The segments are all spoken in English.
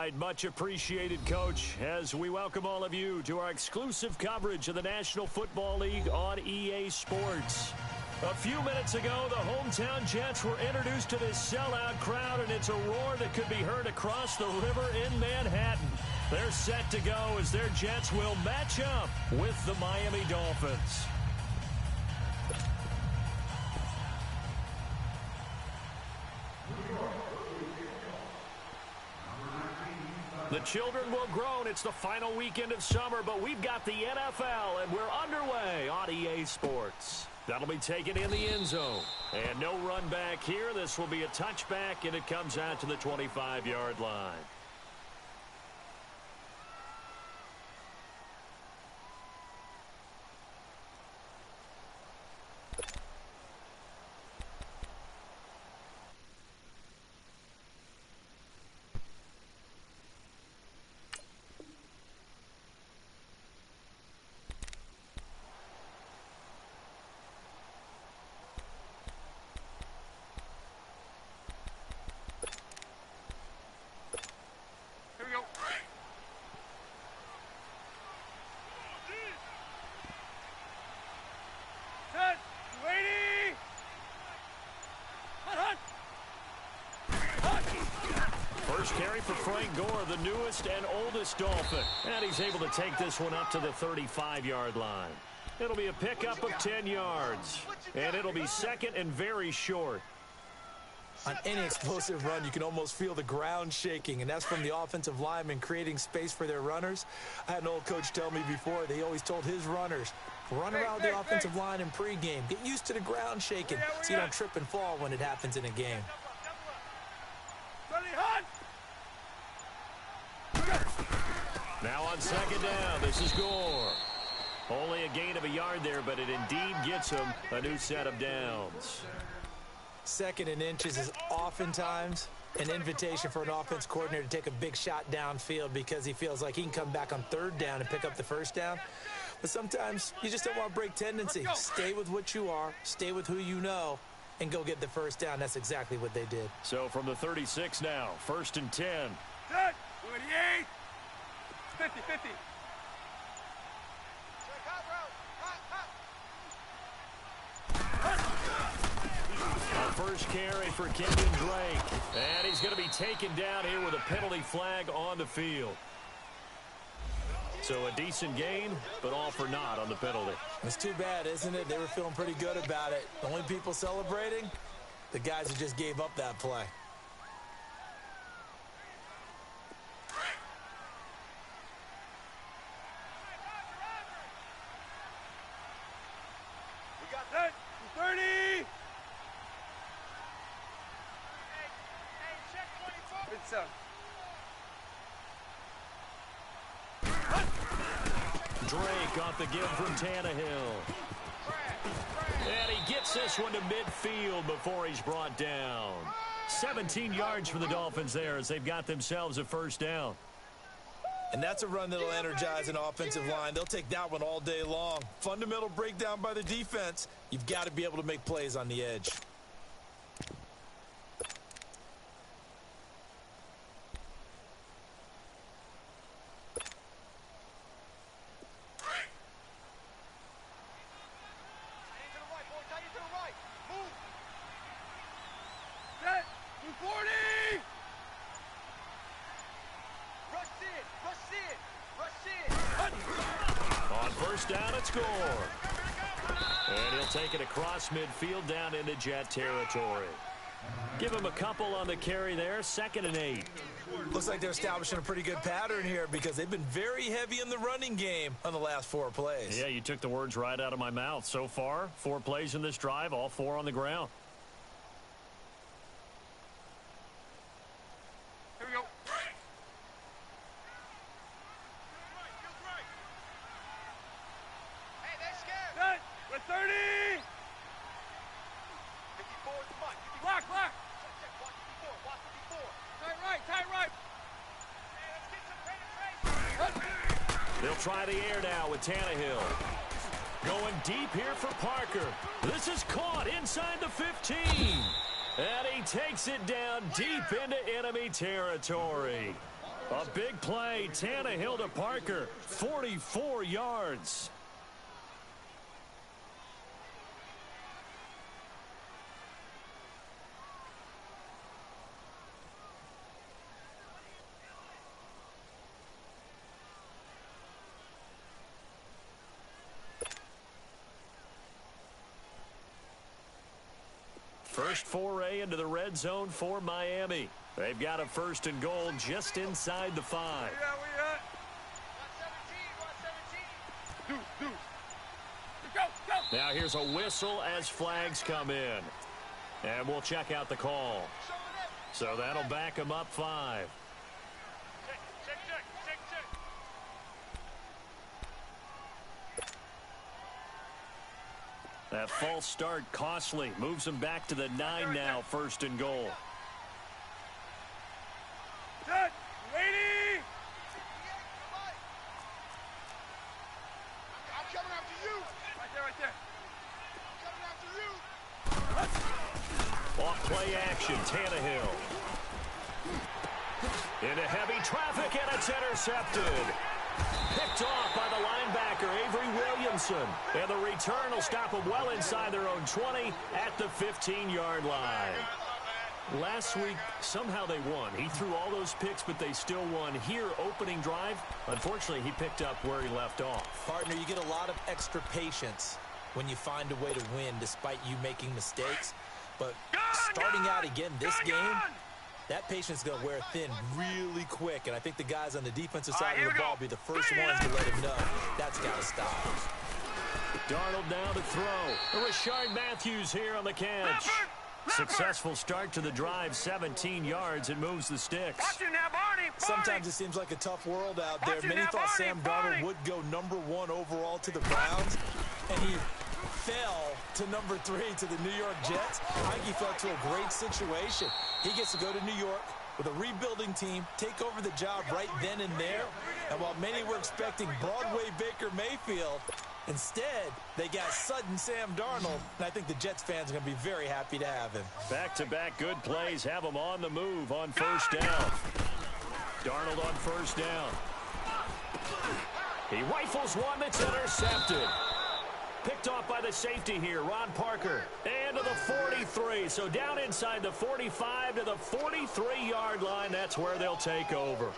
right, much appreciated, Coach, as we welcome all of you to our exclusive coverage of the National Football League on EA Sports. A few minutes ago, the hometown Jets were introduced to this sellout crowd, and it's a roar that could be heard across the river in Manhattan. They're set to go as their Jets will match up with the Miami Dolphins. The children will groan. It's the final weekend of summer, but we've got the NFL, and we're underway on EA Sports. That'll be taken in the end zone. And no run back here. This will be a touchback, and it comes out to the 25-yard line. Carry for Frank Gore, the newest and oldest Dolphin. And he's able to take this one up to the 35-yard line. It'll be a pickup of 10 yards. And it'll be second and very short. On any explosive run, you can almost feel the ground shaking, and that's from the offensive linemen creating space for their runners. I had an old coach tell me before, they always told his runners, run around the offensive line in pregame. Get used to the ground shaking so you don't trip and fall when it happens in a game. Now on second down, this is Gore. Only a gain of a yard there, but it indeed gets him a new set of downs. Second and inches is oftentimes an invitation for an offense coordinator to take a big shot downfield because he feels like he can come back on third down and pick up the first down. But sometimes you just don't want to break tendency. Stay with what you are, stay with who you know, and go get the first down. That's exactly what they did. So from the 36 now, first and 10. 28. 50-50. Our first carry for Kenyon Drake. And he's going to be taken down here with a penalty flag on the field. So a decent gain, but all for naught on the penalty. It's too bad, isn't it? They were feeling pretty good about it. The only people celebrating, the guys who just gave up that play. We got that. 30. It's Drake off the give from Tannehill. And he gets this one to midfield before he's brought down. 17 yards for the Dolphins there as they've got themselves a first down. And that's a run that'll energize an offensive line. They'll take that one all day long. Fundamental breakdown by the defense. You've got to be able to make plays on the edge. Down at score. And he'll take it across midfield down into Jet territory. Give him a couple on the carry there. 2nd and 8. Looks like they're establishing a pretty good pattern here because they've been very heavy in the running game on the last 4 plays. Yeah, you took the words right out of my mouth. So far, 4 plays in this drive, all 4 on the ground. Here we go. With 30. 54 is the mark. Block. Tight right. Hey, let's get some penetration. They'll try the air now with Tannehill. Going deep here for Parker. This is caught inside the 15. And he takes it down deep into enemy territory. A big play. Tannehill to Parker. 44 yards. First foray into the red zone for Miami. They've got a 1st and goal just inside the 5. We at? 117. Go. Now here's a whistle as flags come in. And we'll check out the call. So that'll back him up 5. Check. That false start costly. Moves him back to the 9 now, 1st and goal. Set. Ready. I'm coming after you. Right there. I'm coming after you. Off play action, Tannehill. Into heavy traffic, and it's intercepted. Picked off by the linebacker, Avery Williamson. And the return will stop them well inside their own 20 at the 15-yard line. Last week, somehow they won. He threw all those picks, but they still won. Here, opening drive, unfortunately, he picked up where he left off. Partner, you get a lot of extra patience when you find a way to win despite you making mistakes. But starting out again this game, that patience is going to wear thin really quick. And I think the guys on the defensive side of the ball will be the first ones to let him know that's got to stop. Darnold now to throw. Rashard Matthews here on the catch. Successful start to the drive, 17 yards, and moves the sticks. Sometimes it seems like a tough world out there. Many thought Sam Darnold would go #1 overall to the Browns, and he fell to #3 to the New York Jets. I think he fell to a great situation. He gets to go to New York with a rebuilding team, take over the job right then and there. And while many were expecting Broadway Baker Mayfield, instead, they got sudden Sam Darnold, and I think the Jets fans are going to be very happy to have him. Back-to-back good plays have him on the move on 1st down. Darnold on 1st down. He rifles one that's intercepted. Picked off by the safety here, Ron Parker. And to the 43. So down inside the 45 to the 43-yard line. That's where they'll take over.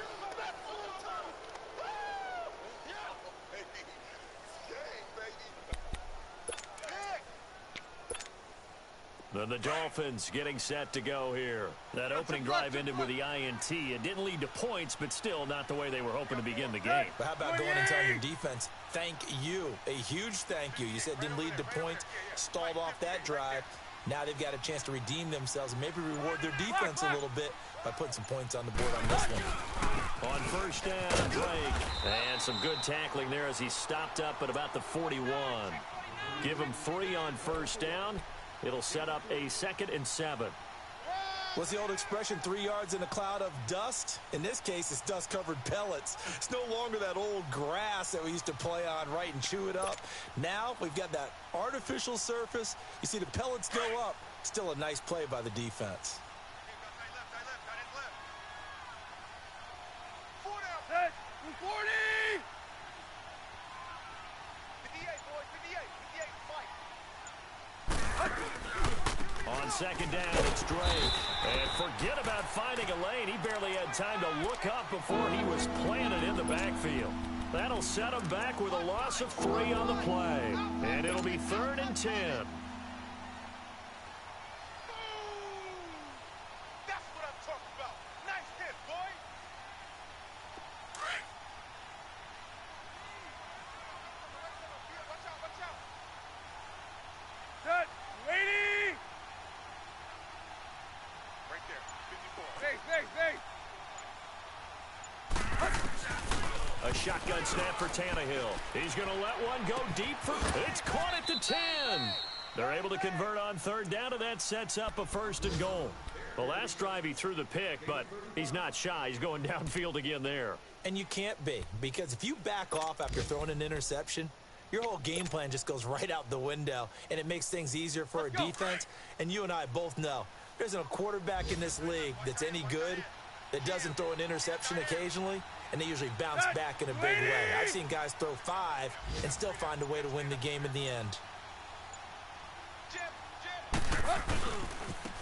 Then the Dolphins getting set to go here. That opening drive ended with the INT. It didn't lead to points, but still not the way they were hoping to begin the game. But how about going and telling your defense, thank you, a huge thank you. You said didn't lead to points, stalled off that drive. Now they've got a chance to redeem themselves and maybe reward their defense a little bit by putting some points on the board on this one. On 1st down, Drake. And some good tackling there as he stopped up at about the 41. Give him 3 on 1st down. It'll set up a 2nd and 7. What's the old expression, 3 yards in a cloud of dust? In this case, it's dust-covered pellets. It's no longer that old grass that we used to play on, right, and chew it up. Now we've got that artificial surface. You see the pellets go up. Still a nice play by the defense. Set. 40. On 2nd down, it's Drake. And forget about finding a lane. He barely had time to look up before he was planted in the backfield. That'll set him back with a loss of 3 on the play. And it'll be 3rd and 10. That's what I'm talking about. Nice hit, boy. Watch out. Set. Ready. Right there. 54. Hey. A shotgun snap for Tannehill. He's going to let one go deep for... It's caught at the 10. They're able to convert on 3rd down, and that sets up a 1st and goal. The last drive he threw the pick, but he's not shy. He's going downfield again there. And you can't be, because if you back off after throwing an interception, your whole game plan just goes right out the window, and it makes things easier for a defense. And you and I both know there's no quarterback in this league that's any good that doesn't throw an interception occasionally, and they usually bounce back in a big way. I've seen guys throw 5 and still find a way to win the game in the end.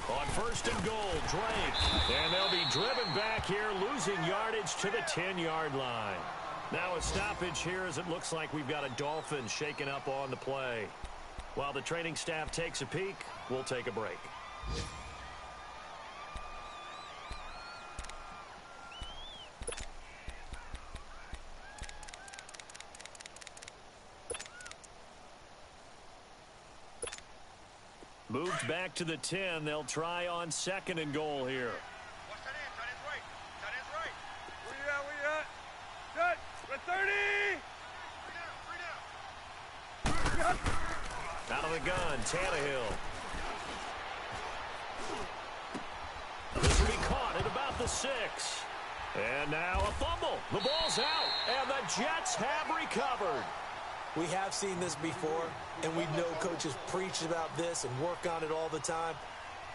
On first and goal, Drake. And they'll be driven back here, losing yardage to the 10-yard line. Now a stoppage here as it looks like we've got a Dolphin shaken up on the play. While the training staff takes a peek, we'll take a break. Moved back to the 10. They'll try on second and goal here. Watch that end. Tight end's right. Tight end's right. Where you at? Where you at? Set. We're 30. Three down. Out of the gun, Tannehill. This will be caught at about the 6. And now a fumble. The ball's out, and the Jets have recovered. We have seen this before, and we know coaches preach about this and work on it all the time.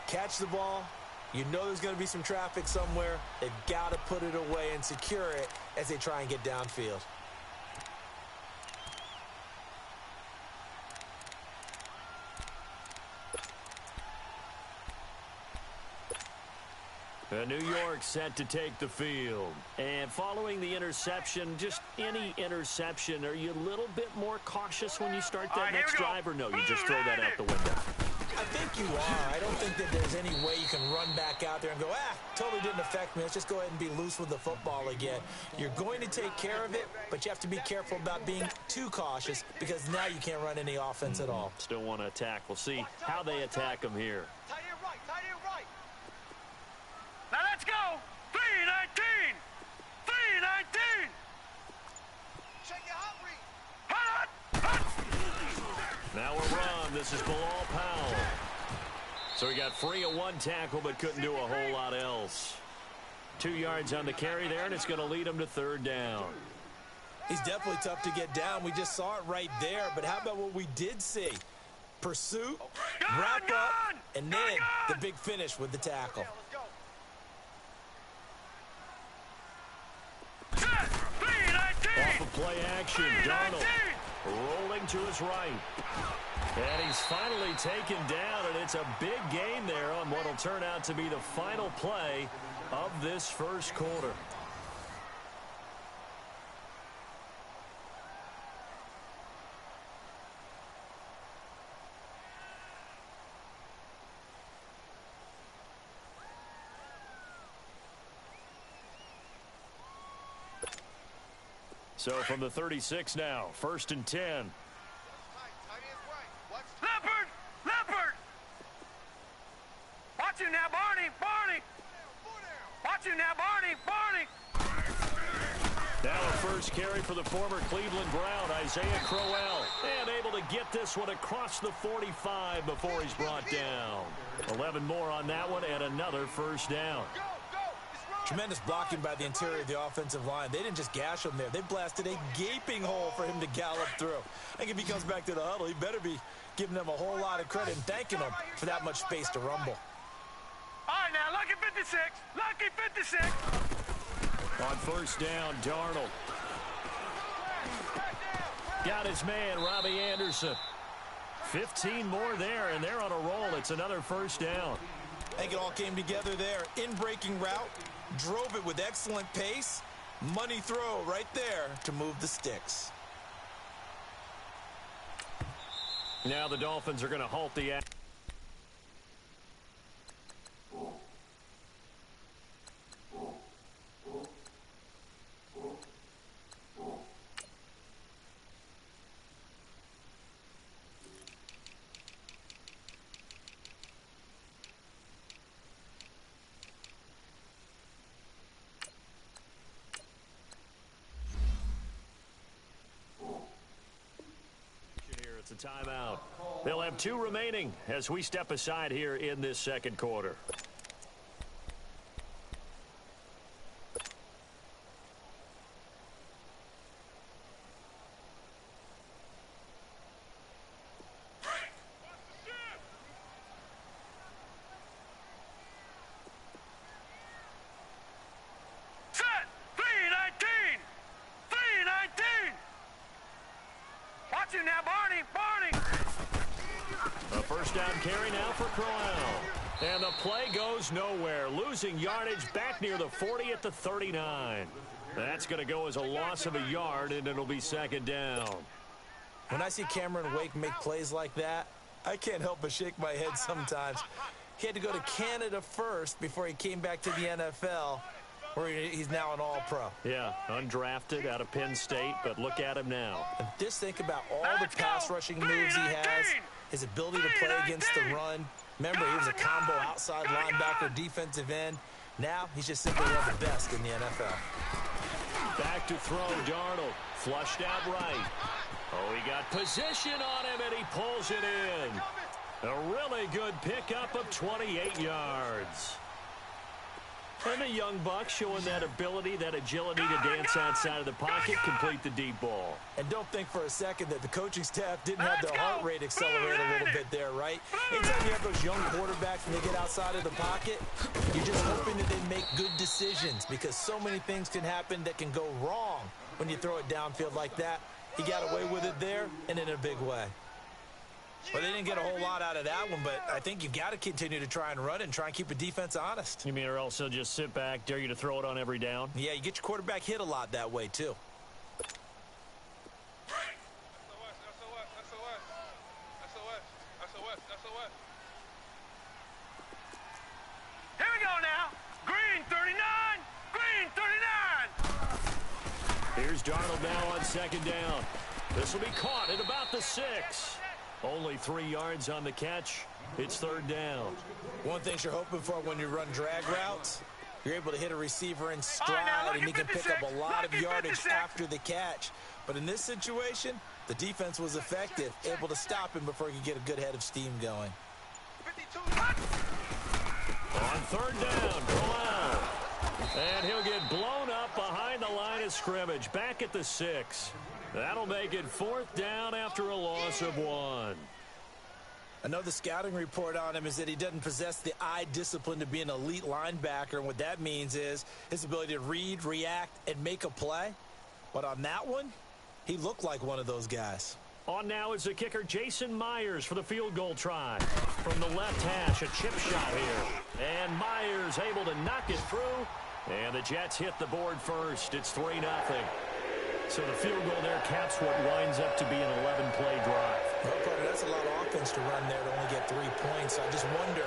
Catch the ball. You know there's going to be some traffic somewhere. They've got to put it away and secure it as they try and get downfield. New York set to take the field. And following the interception, just any interception, are you a little bit more cautious when you start that next drive, or no, you just throw that out the window? I think you are. I don't think that there's any way you can run back out there and go, totally didn't affect me. Let's just go ahead and be loose with the football again. You're going to take care of it, but you have to be careful about being too cautious because now you can't run any offense at all. Still want to attack. We'll see how they attack them here. Tight end right. Tight end right. Now let's go. 3-19. 3-19. Check your hot read. Hot. Now a run. This is Bilal Powell. So he got free of one tackle but couldn't do a whole lot else. 2 yards on the carry there, and it's going to lead him to third down. He's definitely tough to get down. We just saw it right there, but how about what we did see? Pursuit, wrap up, and then the big finish with the tackle. Off of play action, Donald rolling to his right. And he's finally taken down, and it's a big gain there on what will turn out to be the final play of this first quarter. So from the 36 now, 1st and 10. Leopard! Leopard! Watch him now, Barney! Barney! Watch him now, Barney! Barney! Now a first carry for the former Cleveland Brown, Isaiah Crowell. And able to get this one across the 45 before he's brought down. 11 more on that one and another first down. Tremendous blocking by the interior of the offensive line. They didn't just gash him there. They blasted a gaping hole for him to gallop through. I think if he comes back to the huddle, he better be giving them a whole lot of credit and thanking them for that much space to rumble. All right, now, lucky 56. Lucky 56. On first down, Darnold. Got his man, Robbie Anderson. 15 more there, and they're on a roll. It's another first down. I think it all came together there. In-breaking route, drove it with excellent pace. Money throw right there to move the sticks. Now the Dolphins are going to halt the act. It's a timeout. They'll have 2 remaining as we step aside here in this second quarter. first down carry now for Crowell. And the play goes nowhere, losing yardage back near the 40 at the 39. That's going to go as a loss of a yard, and it'll be second down. When I see Cameron Wake make plays like that, I can't help but shake my head sometimes. He had to go to Canada first before he came back to the NFL, where he's now an all-pro. Yeah, undrafted out of Penn State, but look at him now. And just think about all the pass rushing moves he has, his ability to play against the run. Remember, he was a combo outside linebacker, defensive end. Now he's just simply one of the best in the NFL. Back to throw, Darnold. Flushed out right. Oh, he got position on him, and he pulls it in. A really good pickup of 28 yards. And the young buck showing that ability, that agility to dance outside of the pocket, complete the deep ball. And don't think for a second that the coaching staff didn't have their heart rate accelerate a little bit there, right? Anytime you have those young quarterbacks and they get outside of the pocket, you're just hoping that they make good decisions, because so many things can happen that can go wrong when you throw it downfield like that. He got away with it there and in a big way. Well, they didn't get a whole lot out of that one, but I think you've got to continue to try and run and try and keep a defense honest. You mean, or else he'll just sit back, dare you to throw it on every down? Yeah, you get your quarterback hit a lot that way, too. Here we go now. Green 39. Green 39. Here's Darnold now on second down. This will be caught at about the 6. Only 3 yards on the catch. It's third down. One thing you're hoping for when you run drag routes, you're able to hit a receiver in stride, and he can pick up a lot of yardage after the catch. But in this situation, the defense was effective, able to stop him before he could get a good head of steam going. 52. On third down, Crowell. And he'll get blown up behind the line of scrimmage, back at the 6. That'll make it fourth down after a loss of 1. Another scouting report on him is that he doesn't possess the eye discipline to be an elite linebacker, and what that means is his ability to read, react, and make a play. But on that one, he looked like one of those guys. On now is the kicker, Jason Myers, for the field goal try. From the left hash, a chip shot here. And Myers able to knock it through. And the Jets hit the board first. It's 3-0. So the field goal there caps what winds up to be an 11-play drive. Well, Carter, that's a lot of offense to run there to only get 3 points. I just wonder,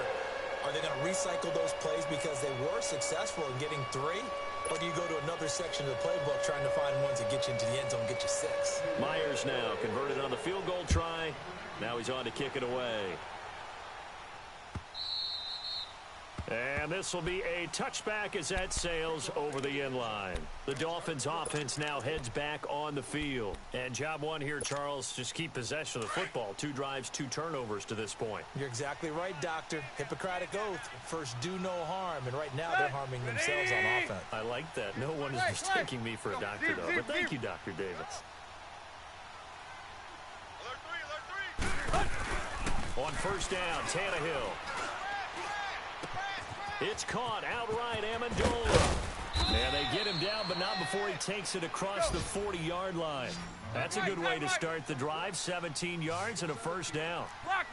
are they going to recycle those plays because they were successful in getting 3? Or do you go to another section of the playbook trying to find ones that get you into the end zone and get you 6? Myers now converted on the field goal try. Now he's on to kick it away. And this will be a touchback as that sails over the end line. The Dolphins offense now heads back on the field. And job one here, Charles, just keep possession of the football. 2 drives, 2 turnovers to this point. You're exactly right, Doctor. Hippocratic oath. First, do no harm. And right now, they're harming themselves on offense. I like that. No one is mistaking me for a doctor, though. But thank you, Dr. Davis. Alert 3. On first down, Tannehill. It's caught outright, Amendola. And they get him down, but not before he takes it across the 40-yard line. That's a good way to start the drive. 17 yards and a first down. Block.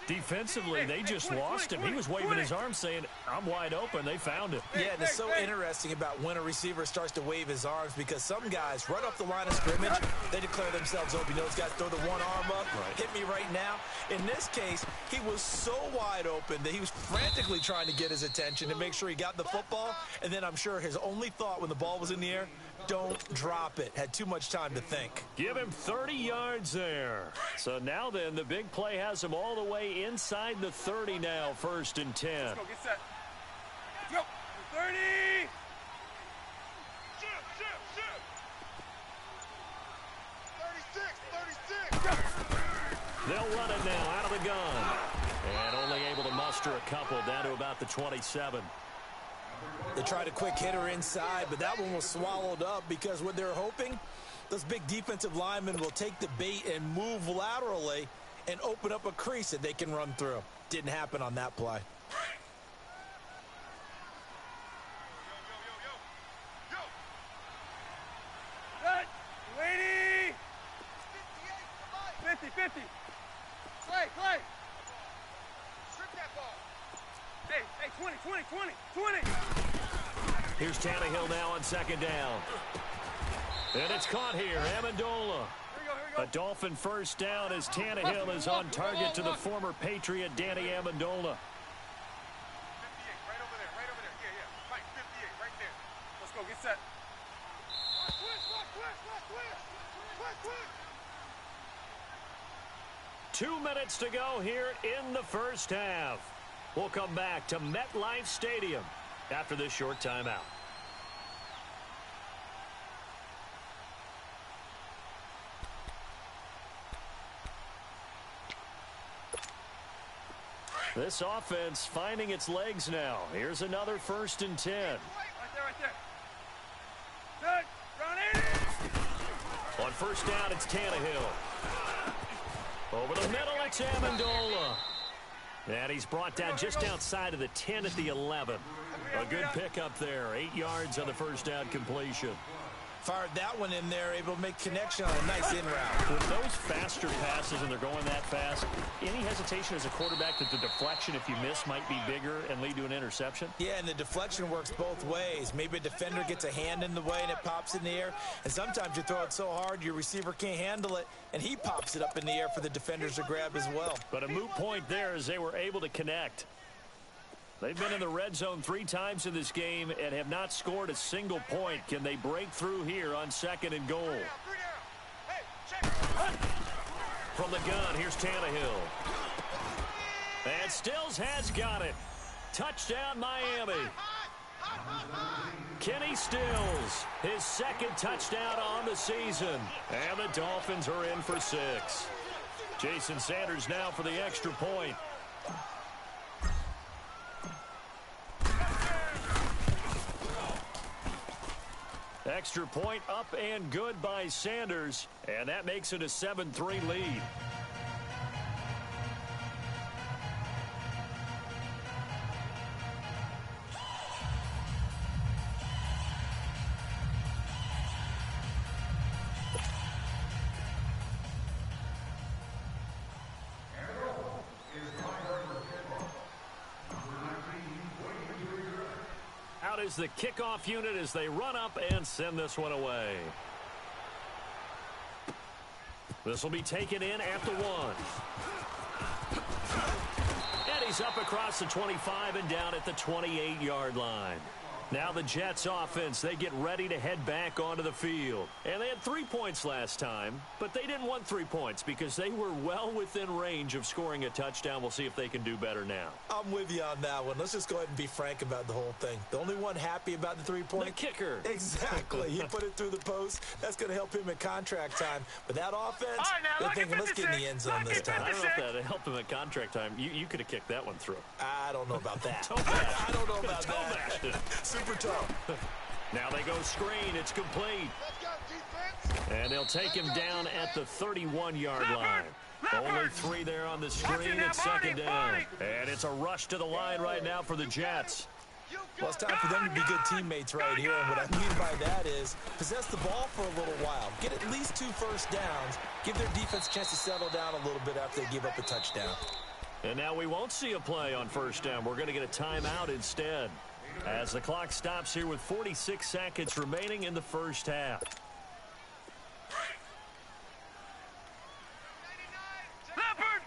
Defensively, they just lost him. He was waving his arms saying, I'm wide open. They found him. Yeah, and it's so interesting about when a receiver starts to wave his arms, because some guys, right off the line of scrimmage, they declare themselves open. You know, those guys throw the one arm up, hit me right now. In this case, he was so wide open that he was frantically trying to get his attention to make sure he got the football. And then I'm sure his only thought when the ball was in the air, don't drop it. Had too much time to think. Give him 30 yards there. So now then, the big play has him all the way inside the 30 now, 1st and 10. Let's go, get set. Let's go. 30. Shoot. 36. They'll run it now out of the gun. And only able to muster a couple down to about the 27. They tried a quick hitter inside, but that one was swallowed up because what they're hoping, those big defensive linemen will take the bait and move laterally and open up a crease that they can run through. Didn't happen on that play. Good. 280. 50. Clay. Hey, 20. Here's Tannehill now on second down. And it's caught here, Amendola. A Dolphin first down as Tannehill is on target to the former Patriot, Danny Amendola. 58, right over there. Yeah. Right, 58, right there. Let's go, get set. Quick. 2 minutes to go here in the first half. We'll come back to MetLife Stadium after this short timeout. This offense finding its legs now. Here's another 1st and 10. Right there. Good. Run it. On first down, it's Tannehill. Over the middle, it's Amendola. And he's brought down just outside of the 10 at the 11. A good pickup there. 8 yards on the first down completion. Fired that one in there, able to make connection on a nice in route. With those faster passes and they're going that fast, any hesitation as a quarterback that the deflection, if you miss, might be bigger and lead to an interception? Yeah, and the deflection works both ways. Maybe a defender gets a hand in the way and it pops in the air. And sometimes you throw it so hard your receiver can't handle it, and he pops it up in the air for the defenders to grab as well. But a moot point there as they were able to connect. They've been in the red zone 3 times in this game and have not scored a single point. Can they break through here on 2nd and goal? From the gun, here's Tannehill. And Stills has got it. Touchdown, Miami. Kenny Stills, his 2nd touchdown on the season. And the Dolphins are in for 6. Jason Sanders now for the extra point. Extra point up and good by Sanders, and that makes it a 7-3 lead. Is the kickoff unit as they run up and send this one away. This will be taken in at the 1. And he's up across the 25 and down at the 28-yard line. Now the Jets offense, they get ready to head back onto the field. And they had 3 points last time, but they didn't want 3 points because they were well within range of scoring a touchdown. We'll see if they can do better now. I'm with you on that one. Let's just go ahead and be frank about the whole thing. The only one happy about the 3-point? The kicker. Exactly. He put it through the post. That's going to help him at contract time. But that offense, they're thinking, let's get in the end zone this time. I don't know if that helped him at contract time. You could have kicked that one through. I don't know about that. I don't know about that. Super tough. Now they go screen. It's complete. And they'll take him down at the 31-yard line. Only 3 there on the screen at 2nd down. And it's a rush to the line right now for the Jets. Well, it's time for them to be good teammates right here. And what I mean by that is possess the ball for a little while. Get at least 2 first downs. Give their defense a chance to settle down a little bit after they give up a touchdown. And now we won't see a play on first down. We're going to get a timeout instead, as the clock stops here with 46 seconds remaining in the first half. Leopard!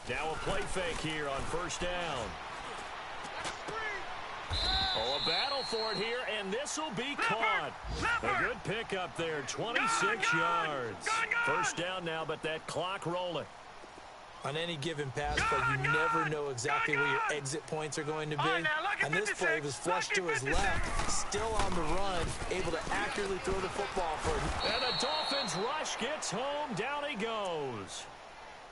Now a play fake here on first down. Oh, a battle for it here, and this will be caught. A good pickup there, 26 yards. First down now, but that clock rolling. On any given pass play, you never know exactly where your exit points are going to be. And this play was flushed to his left, still on the run, able to accurately throw the football for him. And the Dolphins rush gets home, down he goes.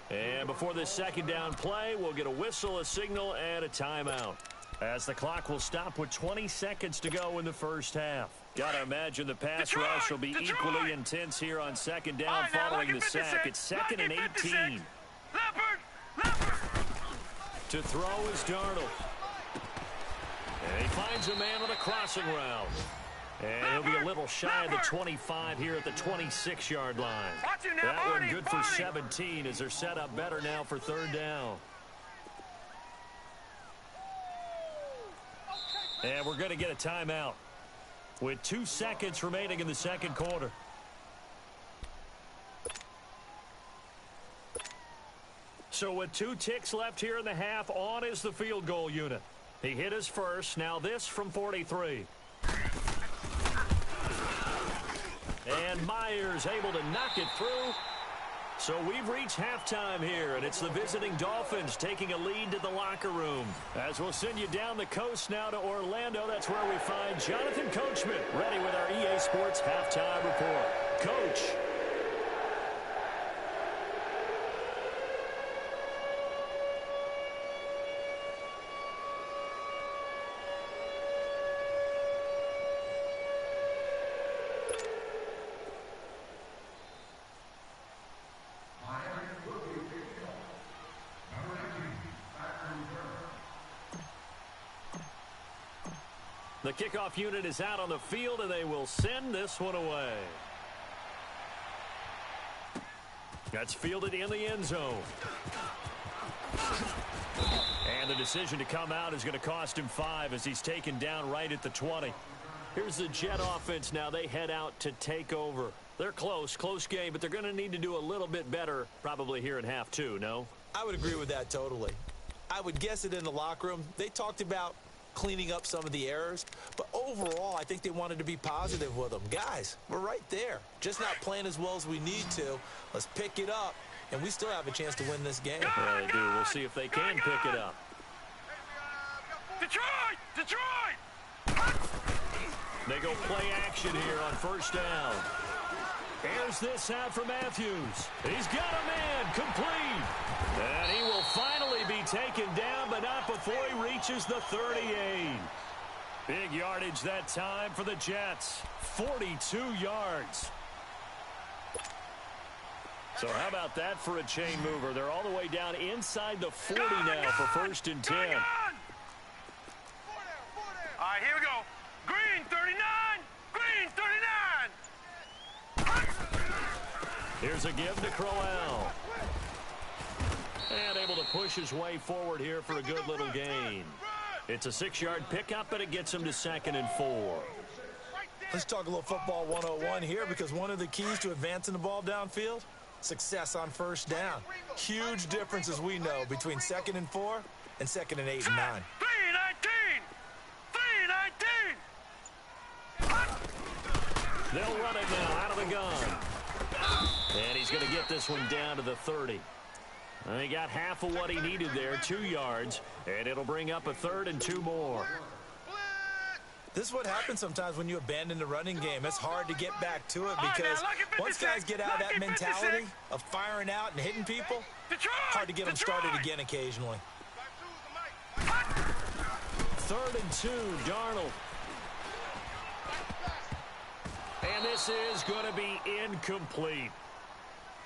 And before this 2nd down play, we'll get a whistle, a signal, and a timeout, as the clock will stop with 20 seconds to go in the first half. Gotta imagine the pass rush will be equally intense here on 2nd down following the sack. It's 2nd and 18. To throw is Darnold. And he finds a man on a crossing route. And he'll be a little shy of the 25 here at the 26-yard line. That one good for 17 as they're set up better now for third down. And we're going to get a timeout with 2 seconds remaining in the second quarter. So with 2 ticks left here in the half, on is the field goal unit. He hit his first. Now this from 43. And Myers able to knock it through. So we've reached halftime here, and it's the visiting Dolphins taking a lead to the locker room. As we'll send you down the coast now to Orlando, that's where we find Jonathan Coachman ready with our EA Sports halftime report. Coach. The kickoff unit is out on the field, and they will send this one away. That's fielded in the end zone. And the decision to come out is going to cost him 5 as he's taken down right at the 20. Here's the Jet offense now. They head out to take over. They're close game, but they're going to need to do a little bit better probably here in half 2, no? I would agree with that totally. I would guess it in the locker room. They talked about cleaning up some of the errors, but overall I think they wanted to be positive with them. Guys, we're right there, just not playing as well as we need to. Let's pick it up, and we still have a chance to win this game. Yeah, they do. We'll see if they can pick it up. Detroit! They go play action here on first down. Here's this out for Matthews. He's got a man complete. And he will finally be taken down, but not before he reaches the 38. Big yardage that time for the Jets. 42 yards. So how about that for a chain mover? They're all the way down inside the 40 now for first and 10. All right, here we go. Green 39. Green 39. Here's a give to Crowell. And able to push his way forward here for a good little gain. It's a 6-yard pickup, but it gets him to 2nd and 4. Let's talk a little football 101 here, because one of the keys to advancing the ball downfield, success on first down. Huge difference, as we know, between 2nd and 4 and 2nd and 8 and 9. 3-19. They'll run it now out of the gun. And he's going to get this one down to the 30. And he got half of what he needed there, 2 yards, and it'll bring up a 3rd and 2 more. This is what happens sometimes when you abandon the running game. It's hard to get back to it because once guys get out of that mentality of firing out and hitting people, hard to get them started again occasionally. 3rd and 2, Darnold. And this is going to be incomplete.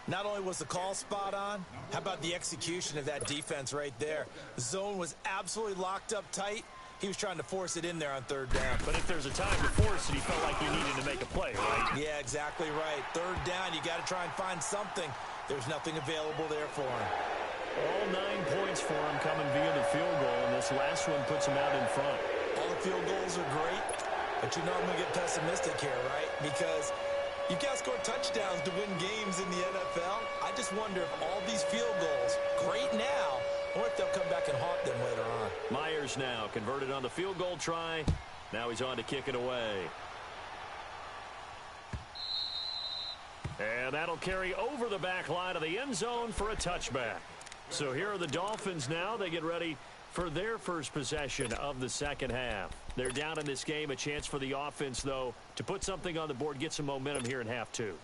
Not only was the call spot on, how about the execution of that defense right there? The zone was absolutely locked up tight. He was trying to force it in there on 3rd down. But if there's a time to force it, he felt like he needed to make a play, right? Yeah, exactly right. 3rd down, you got to try and find something. There's nothing available there for him. All 9 points for him coming via the field goal, and this last one puts him out in front. All the field goals are great, but you know I'm going to get pessimistic here, right? Because you can't score touchdowns to win games in the NFL. I just wonder if all these field goals, great now, or if they'll come back and haunt them later on. Myers now converted on the field goal try. Now he's on to kick it away. And that'll carry over the back line of the end zone for a touchback. So here are the Dolphins now. They get ready for their first possession of the second half. They're down in this game. A chance for the offense, though, to put something on the board, get some momentum here in half 2.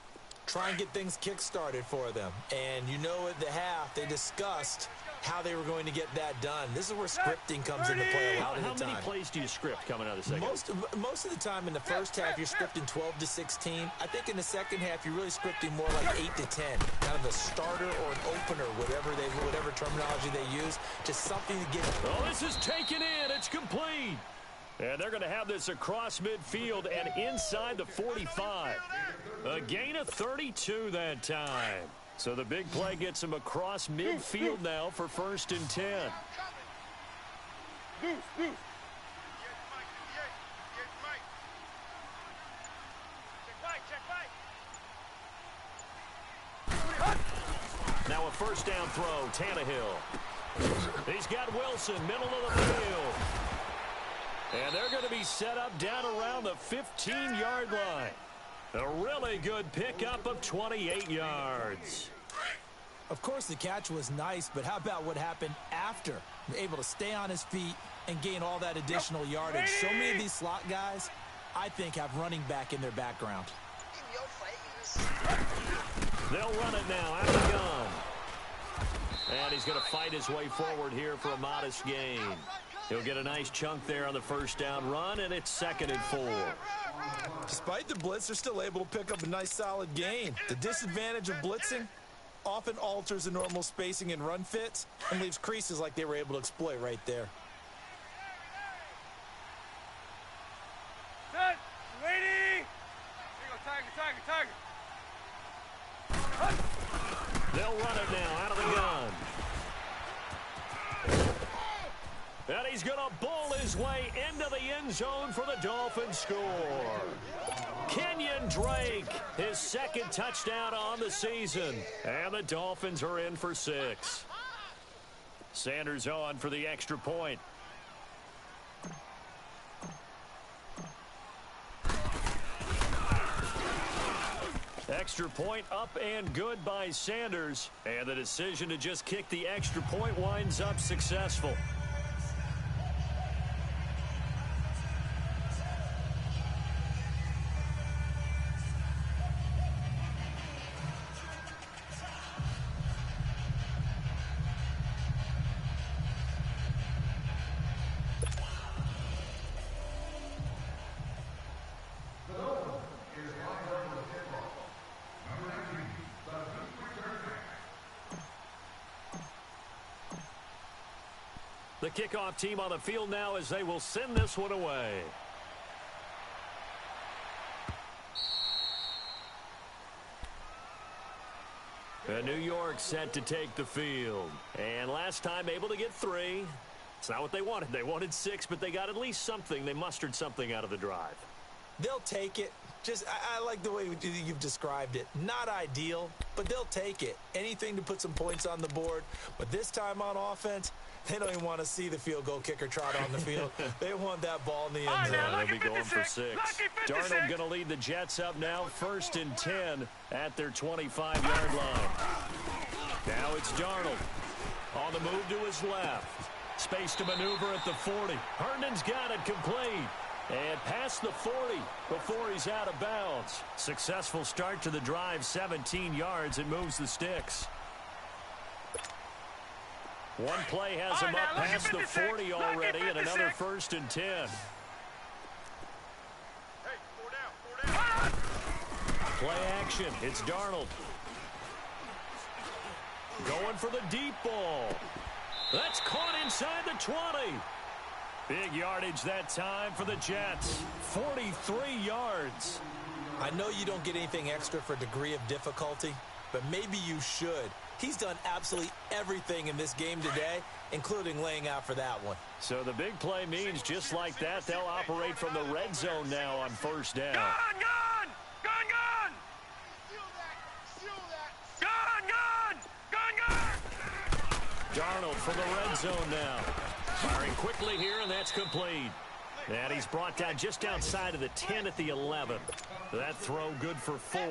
Try and get things kick-started for them. And you know at the half, they discussed how they were going to get that done. This is where scripting comes into play a lot of the time. How many plays do you script coming out of the second? Most of the time in the first half, you're scripting 12 to 16. I think in the second half, you're really scripting more like 8 to 10. Kind of a starter or an opener, whatever terminology they use. Just something to get. Oh, this is taken in. It's complete. And they're going to have this across midfield and inside the 45. A gain of 32 that time. So the big play gets him across midfield now for 1st and 10. Now a 1st down throw, Tannehill. He's got Wilson, middle of the field. And they're going to be set up down around the 15-yard line. A really good pickup of 28 yards. Of course, the catch was nice, but how about what happened after? Able to stay on his feet and gain all that additional yardage. So many of these slot guys, I think, have running back in their background. They'll run it now out of the gun. And he's going to fight his way forward here for a modest gain. He'll get a nice chunk there on the 1st down run, and it's 2nd and 4. Despite the blitz, they're still able to pick up a nice solid gain. The disadvantage of blitzing often alters the normal spacing and run fits and leaves creases like they were able to exploit right there. Set, ready. Here you go, Tiger. They'll run it now out of the gun. And he's going to bull his way into the end zone for the Dolphins score. Kenyon Drake, his 2nd touchdown on the season. And the Dolphins are in for 6. Sanders on for the extra point. Extra point up and good by Sanders. And the decision to just kick the extra point winds up successful. The kickoff team on the field now as they will send this one away. New York set to take the field. And last time able to get 3. It's not what they wanted. They wanted 6, but they got at least something. They mustered something out of the drive. They'll take it. I like the way you've described it. Not ideal, but they'll take it. Anything to put some points on the board. But this time on offense, they don't even want to see the field goal kicker trot on the field. They want that ball in the end zone. They'll be going for 6. Darnold going to lead the Jets up now, 1st and 10 at their 25-yard line. Now it's Darnold on the move to his left. Space to maneuver at the 40. Herndon's got it complete. And past the 40 before he's out of bounds. Successful start to the drive, 17 yards. It moves the sticks. One play has him up past the 40 already, and another 1st and 10. Hey, 4 down. Play action. It's Darnold. Going for the deep ball. That's caught inside the 20. Big yardage that time for the Jets. 43 yards. I know you don't get anything extra for degree of difficulty, but maybe you should. He's done absolutely everything in this game today, including laying out for that one. So the big play means just like that, they'll operate from the red zone now on 1st down. Gone! Darnold from the red zone now. Firing quickly here, and that's complete. And he's brought down just outside of the 10 at the 11. That throw good for 4.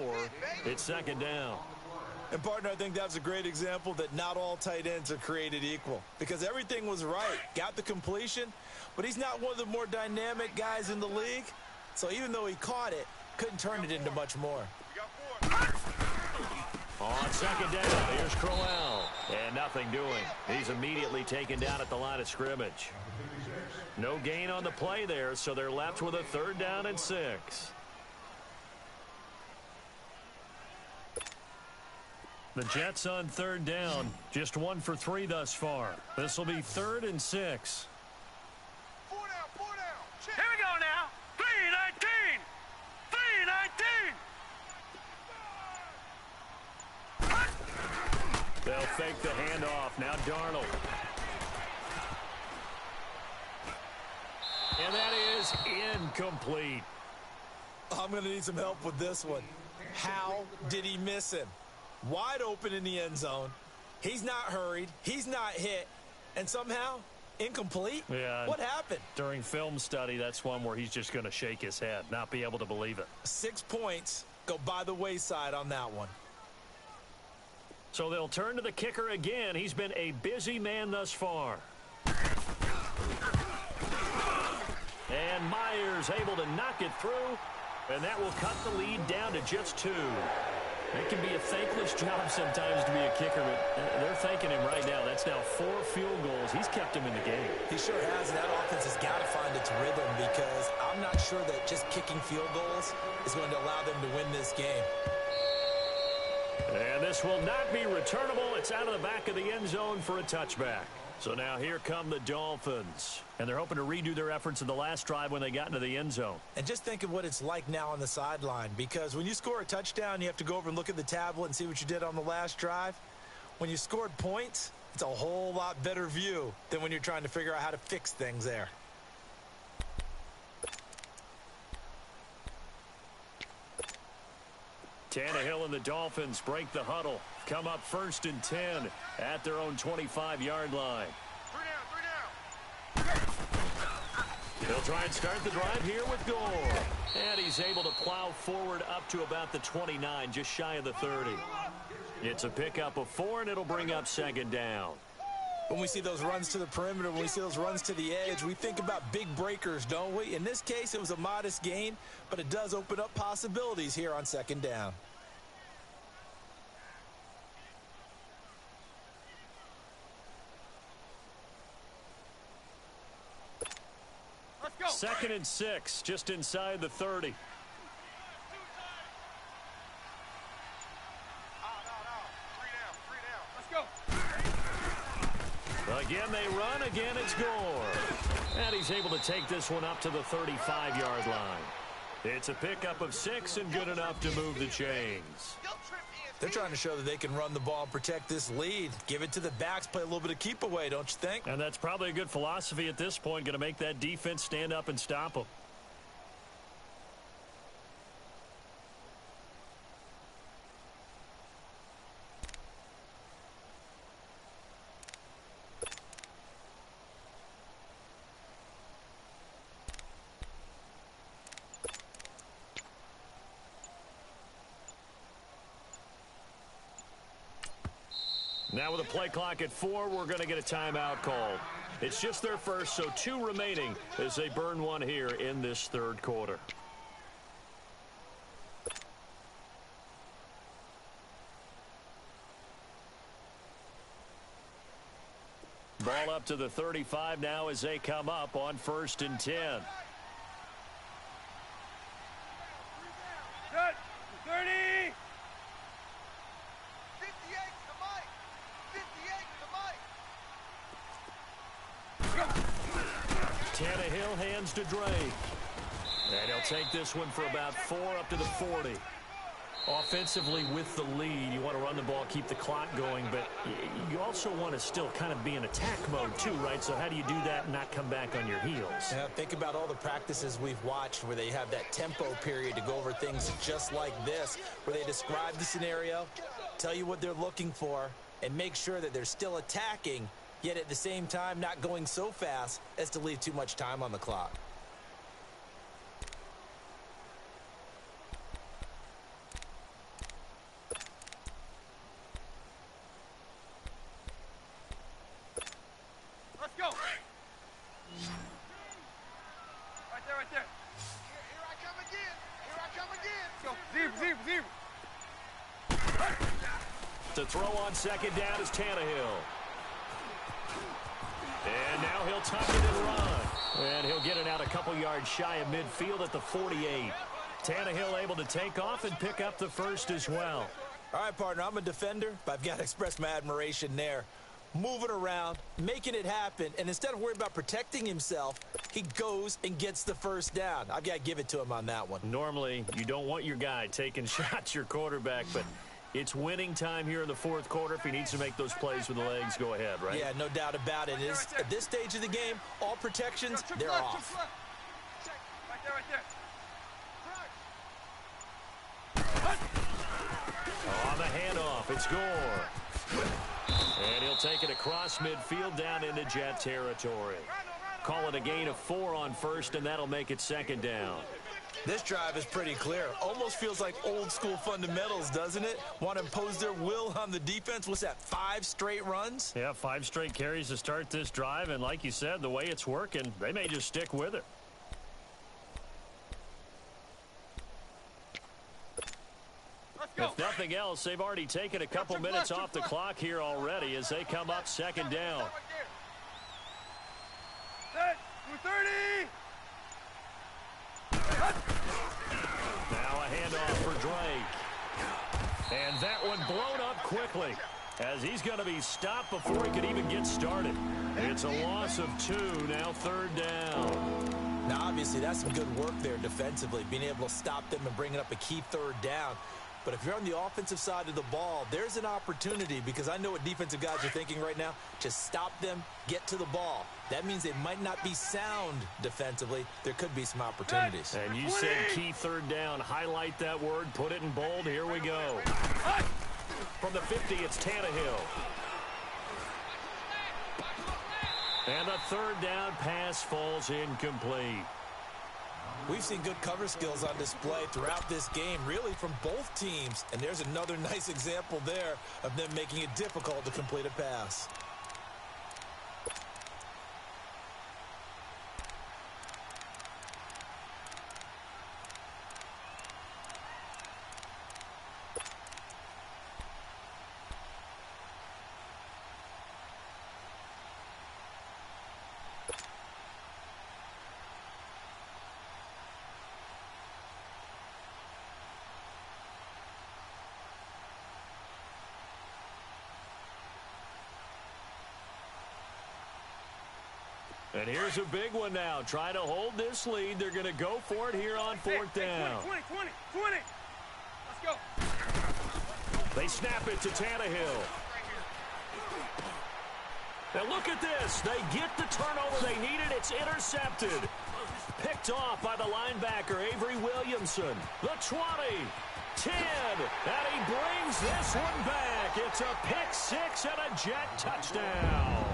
It's 2nd down. And, partner, I think that's a great example that not all tight ends are created equal. Because everything was right. Got the completion, but he's not one of the more dynamic guys in the league. So even though he caught it, couldn't turn it into much more. On 2nd down, here's Crowell. And nothing doing. He's immediately taken down at the line of scrimmage. No gain on the play there, so they're left with a 3rd down and 6. The Jets on 3rd down, just 1 for 3 thus far. This will be 3rd and 6. 4 down. Check. fake the handoff. Now Darnold. And that is incomplete. I'm going to need some help with this one. How did he miss him? Wide open in the end zone. He's not hurried. He's not hit. And somehow, incomplete? Yeah. What happened? During film study, that's one where he's just going to shake his head, not be able to believe it. 6 points go by the wayside on that one. So they'll turn to the kicker again. He's been a busy man thus far. And Myers able to knock it through, and that will cut the lead down to just 2. It can be a thankless job sometimes to be a kicker, but they're thanking him right now. That's now 4 field goals. He's kept him in the game. He sure has, and that offense has got to find its rhythm because I'm not sure that just kicking field goals is going to allow them to win this game. And this will not be returnable. It's out of the back of the end zone for a touchback. So now here come the Dolphins. And they're hoping to redo their efforts in the last drive when they got into the end zone. And just think of what it's like now on the sideline, because when you score a touchdown, you have to go over and look at the tablet and see what you did on the last drive. When you scored points, it's a whole lot better view than when you're trying to figure out how to fix things there. Tannehill and the Dolphins break the huddle. Come up 1st and 10 at their own 25-yard line. 3 down. They'll try and start the drive here with Gore. And he's able to plow forward up to about the 29, just shy of the 30. It's a pickup of 4, and it'll bring up 2nd down. When we see those runs to the perimeter, when we see those runs to the edge, we think about big breakers, don't we? In this case, it was a modest gain, but it does open up possibilities here on 2nd down. Let's go. 2nd and 6, just inside the 30. Again, they run. Again, it's Gore. And he's able to take this one up to the 35-yard line. It's a pickup of 6 and good enough to move the chains. They're trying to show that they can run the ball and protect this lead. Give it to the backs, play a little bit of keep away, don't you think? And that's probably a good philosophy at this point, going to make that defense stand up and stop them. Now with a play clock at 4, we're going to get a timeout called. It's just their first, so 2 remaining as they burn one here in this 3rd quarter. Ball up to the 35 now as they come up on 1st and 10. Good. 30. 58 to Mike. 58 to Mike. Tannehill hands to Drake. And he'll take this one for about 4 up to the 40. Offensively with the lead, you want to run the ball, keep the clock going, but you also want to still kind of be in attack mode too, right? So how do you do that and not come back on your heels? Yeah, think about all the practices we've watched where they have that tempo period to go over things just like this, where they describe the scenario, tell you what they're looking for, and make sure that they're still attacking, yet at the same time not going so fast as to leave too much time on the clock. Let's go. Right there. Here I come again. Let's go. Zero. To throw on 2nd down is Tannehill. And now he'll tuck it and run. And he'll get it out a couple yards shy of midfield at the 48. Tannehill able to take off and pick up the 1st as well. All right, partner, I'm a defender, but I've got to express my admiration there. Moving around, making it happen, and instead of worrying about protecting himself, he goes and gets the 1st down. I've got to give it to him on that one. Normally, you don't want your guy taking shots, your quarterback, but It's winning time here in the fourth quarter. If he needs to make those plays with the legs, go ahead, right? Yeah, no doubt about it. At this stage of the game, all protections, they're off. Right there. On the handoff, it's Gore. And he'll take it across midfield down into Jet territory. Call it a gain of 4 on first, and that'll make it second down. This drive is pretty clear. Almost feels like old school fundamentals, doesn't it? Want to impose their will on the defense. What's that, 5 straight runs? Yeah, 5 straight carries to start this drive, and like you said, the way it's working, they may just stick with it. If nothing else, they've already taken a couple minutes off the clock here already as they come up second down. Set, 230. Now a handoff for Drake. And that one blown up quickly as he's going to be stopped before he could even get started. It's a loss of 2, now third down. Now, obviously, that's some good work there defensively, being able to stop them and bringing up a key third down. But if you're on the offensive side of the ball, there's an opportunity because I know what defensive guys are thinking right now. Just stop them, get to the ball. That means they might not be sound defensively. There could be some opportunities. And you said key third down. Highlight that word. Put it in bold. Here we go. From the 50, it's Tannehill. And the third down pass falls incomplete. We've seen good cover skills on display throughout this game, really from both teams. And there's another nice example there of them making it difficult to complete a pass. And here's a big one now. Trying to hold this lead. They're going to go for it here on fourth down. 20. Let's go. They snap it to Tannehill. Now look at this. They get the turnover they needed. It's intercepted. Picked off by the linebacker, Avery Williamson. The 20, 10, and he brings this one back. It's a pick 6 and a Jet touchdown.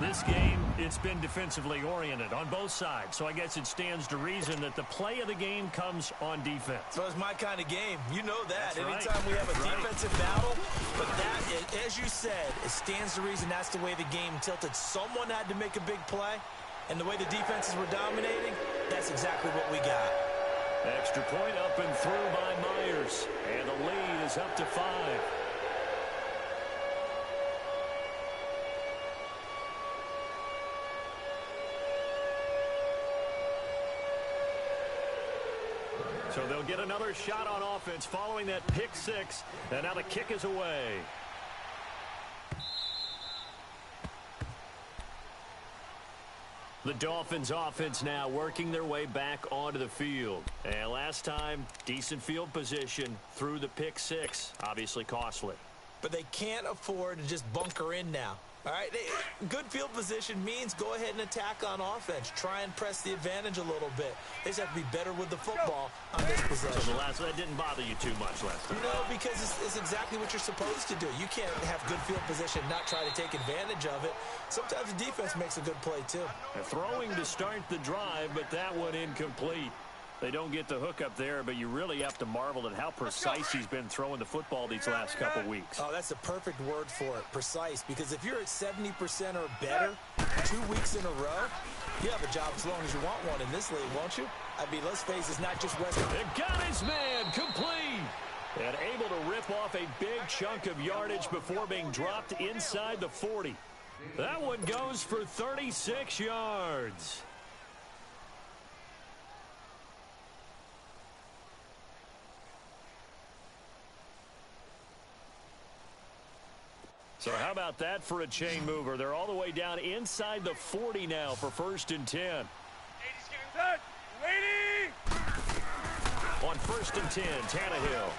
This game, it's been defensively oriented on both sides, so I guess it stands to reason that the play of the game comes on defense. So it's my kind of game. You know that. That's Anytime right. we have a defensive battle, but that, as you said, it stands to reason that's the way the game tilted. Someone had to make a big play, and the way the defenses were dominating, that's exactly what we got. Extra point up and through by Myers, and the lead is up to 5. So they'll get another shot on offense following that pick 6, and now the kick is away. The Dolphins offense now working their way back onto the field. And last time, decent field position through the pick 6, obviously costly. But they can't afford to just bunker in now. All right, good field position means go ahead and attack on offense. Try and press the advantage a little bit. They just have to be better with the football on this possession. So that didn't bother you too much last time. No, because it's exactly what you're supposed to do. You can't have good field position, not try to take advantage of it. Sometimes the defense makes a good play, too. They're throwing to start the drive, but that one incomplete. They don't get the hook up there, but you really have to marvel at how precise he's been throwing the football these last couple weeks. Oh, that's the perfect word for it, precise, because if you're at 70% or better 2 weeks in a row, you have a job as long as you want one in this league, won't you? I mean, let's face it, it's not just West. It got his man complete. And able to rip off a big chunk of yardage before being dropped inside the 40. That one goes for 36 yards. So how about that for a chain mover? They're all the way down inside the 40 now for 1st and 10. Set, waiting. On 1st and 10, Tannehill.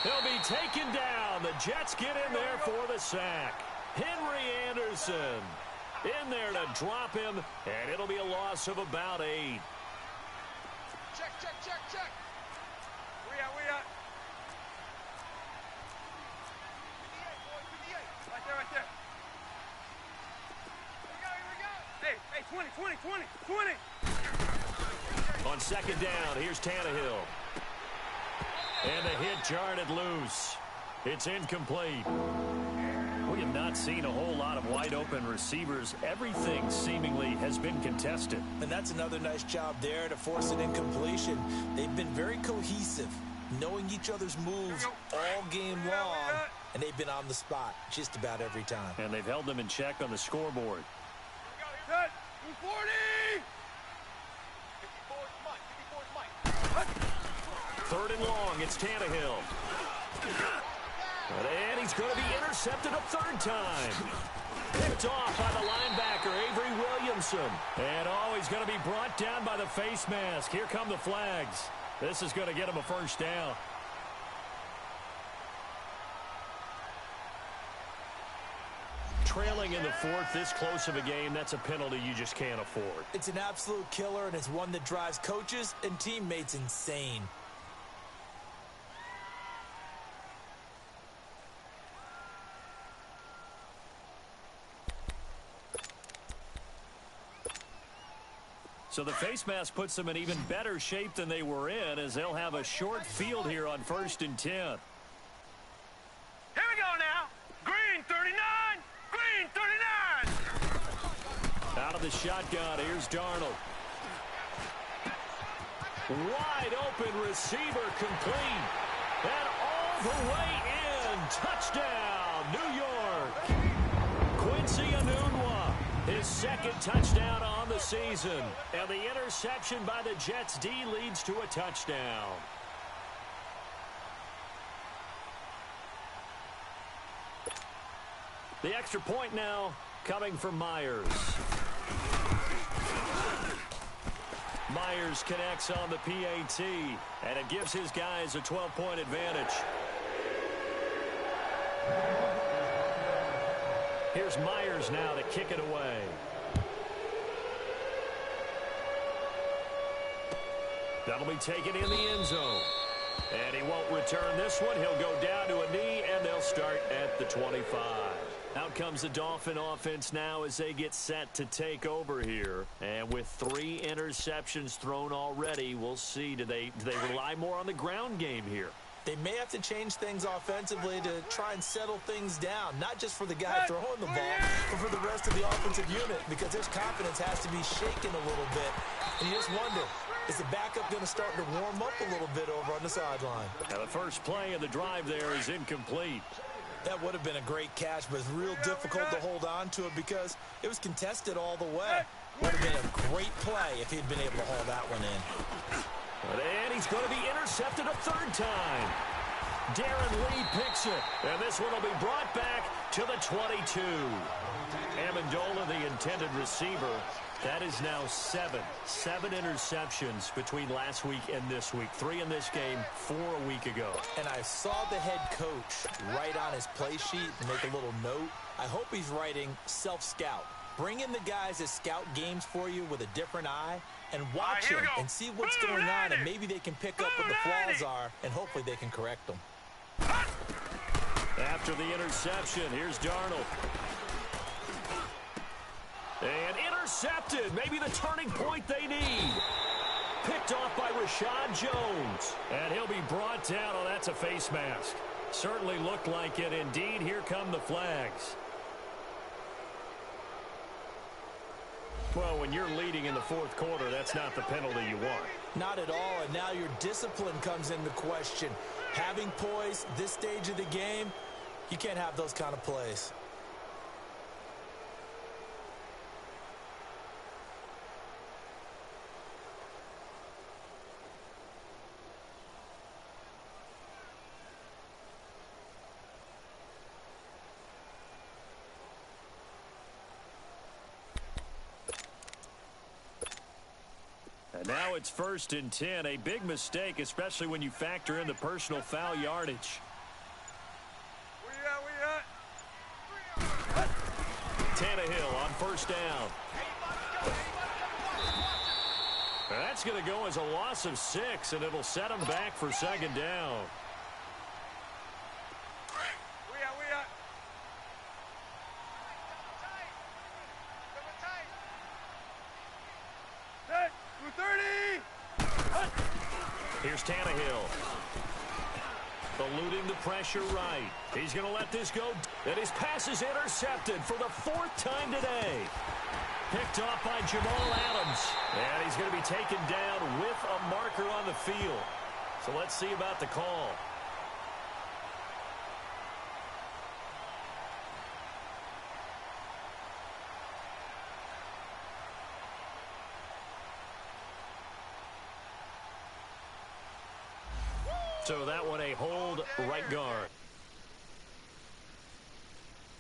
He'll be taken down. The Jets get in there for the sack. Henry Anderson in there to drop him, and it'll be a loss of about 8. Check, check, check, check. We out, we out. 58, boys, 58. Right there, right there. Here we go, here we go. Hey, 20. On 2nd down, here's Tannehill. And the hit jarred loose. It's incomplete. We have not seen a whole lot of wide-open receivers. Everything seemingly has been contested. And that's another nice job there to force an incompletion. They've been very cohesive, knowing each other's moves all game long, and they've been on the spot just about every time. And they've held them in check on the scoreboard. Set. 240. 3rd and long, it's Tannehill. And he's going to be intercepted a 3rd time. Picked off by the linebacker, Avery Williamson. And he's going to be brought down by the face mask. Here come the flags. This is going to get him a 1st down. Trailing in the 4th, this close of a game, that's a penalty you just can't afford. It's an absolute killer, and it's one that drives coaches and teammates insane. So the face mask puts them in even better shape than they were in, as they'll have a short field here on 1st and 10. Here we go now. Green 39. Green 39. Out of the shotgun, here's Darnold. Wide open receiver complete. And all the way in. Touchdown, New York. Quincy Enunwa, his 2nd touchdown on the season. And the interception by the Jets D leads to a touchdown. The extra point now coming from Myers. Myers connects on the PAT, and it gives his guys a 12-point advantage. Here's Myers now to kick it away. That'll be taken in the end zone. And he won't return this one. He'll go down to a knee, and they'll start at the 25. Out comes the Dolphin offense now as they get set to take over here. And with 3 interceptions thrown already, we'll see. Do they rely more on the ground game here? They may have to change things offensively to try and settle things down, not just for the guy throwing the ball, but for the rest of the offensive unit, because his confidence has to be shaken a little bit. And you just wonder, is the backup going to start to warm up a little bit over on the sideline? Now the first play of the drive there is incomplete. That would have been a great catch, but it's real difficult to hold on to it because it was contested all the way. Would have been a great play if he'd been able to haul that one in. And he's going to be intercepted a 3rd time. Darren Lee picks it. And this one will be brought back to the 22. Amendola, the intended receiver. That is now 7 interceptions between last week and this week. 3 in this game, 4 a week ago. And I saw the head coach write on his play sheet and make a little note. I hope he's writing self-scout. Bring in the guys that scout games for you with a different eye and watch him and see what's going on, and maybe they can pick up what the flaws are, and hopefully they can correct them. After the interception, here's Darnold. And intercepted. Maybe the turning point they need. Picked off by Rashad Jones. And he'll be brought down. Oh, that's a face mask. Certainly looked like it. Indeed, here come the flags. Well, when you're leading in the 4th quarter, that's not the penalty you want. Not at all, and now your discipline comes into question. Having poise this stage of the game, you can't have those kind of plays. Now it's 1st and 10. A big mistake, especially when you factor in the personal foul yardage. Tannehill on 1st down. That's going to go as a loss of 6, and it'll set him back for 2nd down. Here's Tannehill. Eluding the pressure right. He's going to let this go. And his pass is intercepted for the 4th time today. Picked off by Jamal Adams. And he's going to be taken down with a marker on the field. So let's see about the call. So that one a hold right guard.